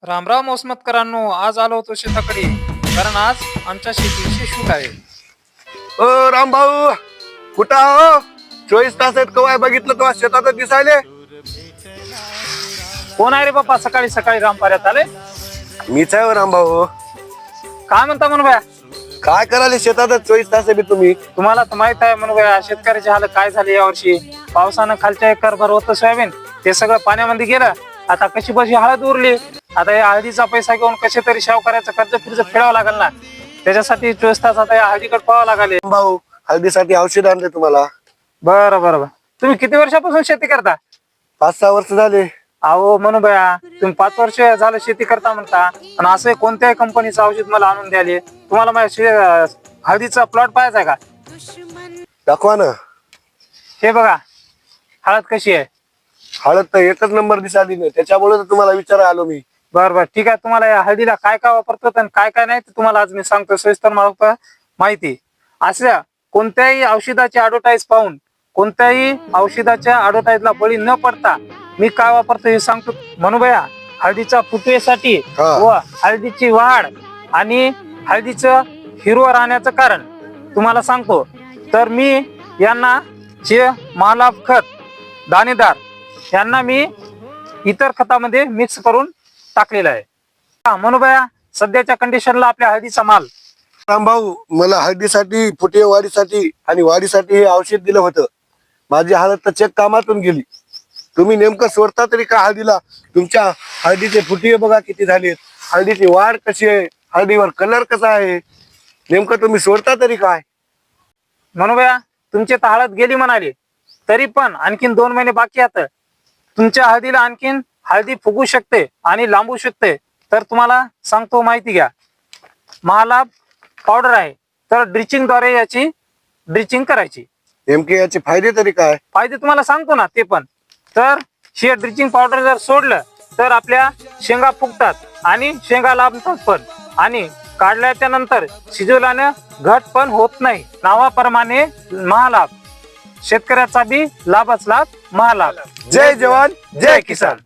रामराम मोसमतकरांनो, आज आलो होतो शेताकडे कारण आज आमच्या शेतीविषयी शूट आहे. ओ राम भाऊ कुठं आहो? 24 तास आहेत कवाय बघितलं तो शेतात दिसायले. कोण आहे रे बाप्पा सकाळी सकाळी रामपाऱ्यात आले? मीच आहे हो राम भाऊ. काय म्हणता म्हणू बया? काय करायले शेतात 24 तास आहे बी तुम्ही? तुम्हाला तर माहित आहे म्हणू बया, शेतकऱ्याची हालत काय झाली यावर्षी. पावसानं खालच्या एकरभर होतं सोयाबीन, ते सगळं पाण्यामध्ये गेलं. आता कशी बशी हळद उरली. आता या हळदीचा पैसा घेऊन कसे तरी करायचं, कर्ज फिर्ज फेडावं लागेल ना. त्याच्यासाठी 24 तास आता या हळदीकडे पाहावं लागले. राम भाऊ हळदीसाठी औषध आणले तुम्हाला. बरं बरं बरं. तुम्ही किती वर्षापासून शेती करता? 5-6 वर्ष झाले. अहो म्हणू बया, तुम्ही 5 वर्ष झालं शेती करता म्हणता, आणि असं कोणत्याही कंपनीचं औषध मला आणून द्याले. तुम्हाला माझ्या हळदीचा प्लॉट पाहायचा आहे का? दाखवा ना. हे बघा हळद कशी आहे. हळद तर एकच नंबर दिसाली नाही, त्याच्यामुळे तर तुम्हाला विचारायला आलो मी. बरं बरं ठीक आहे. तुम्हाला या हळदीला काय काय वापरतात आणि काय काय नाही ते तुम्हाला आज मी सांगतो सविस्तर माहिती. अशा कोणत्याही औषधाची ऍडव्हर्टाईज पाहून, कोणत्याही औषधाच्या ऍडव्हर्टाईजला बळी न पडता मी काय वापरतो हे सांगतो. म्हणू बया, हळदीच्या फुटवेसाठी व हळदीची वाढ आणि हळदीचं हिरवं राहण्याचं कारण तुम्हाला सांगतो. तर मी यांना जे महालाभ खत दाणेदार यांना मी इतर खतामध्ये मिक्स करून टाकलेलं आहे. म्हणू बया, सध्याच्या कंडिशनला आपल्या हळदीचा माल. राम भाऊ मला हळदीसाठी फुटे वाढीसाठी आणि वाढीसाठी हे औषध दिलं होतं. माझी हळद तर चेक कामातून गेली. तुम्ही नेमकं सोडता तरी का हळदीला? तुमच्या हळदीचे फुटे बघा किती झालेत, हळदीची वाढ कशी आहे, हळदीवर कलर कसा आहे, नेमकं तुम्ही सोडता तरी काय? म्हणू बया, तुमची तर हळद गेली म्हणाली, तरी पण आणखीन 2 महिने बाकी आहेत. तुमच्या हळदीला आणखीन हळदी फुगू शकते आणि लांबू शकते. तर तुम्हाला सांगतो, माहिती घ्या. महालाभ पावडर आहे, तर ड्रिचिंगद्वारे याची ड्रिचिंग करायची. नेमके याचे फायदे तरी काय? फायदे तुम्हाला सांगतो ना ते पण. तर हे ड्रिचिंग पावडर जर सोडलं तर आपल्या शेंगा फुगतात आणि शेंगा लांबतात पण, आणि काढल्याच्या नंतर शिजवल्याने घट पण होत नाही. नावाप्रमाणे महालाभ, शेतकऱ्याचा बी लाभच लाभ, महालाभ. जय जवान जय किसान.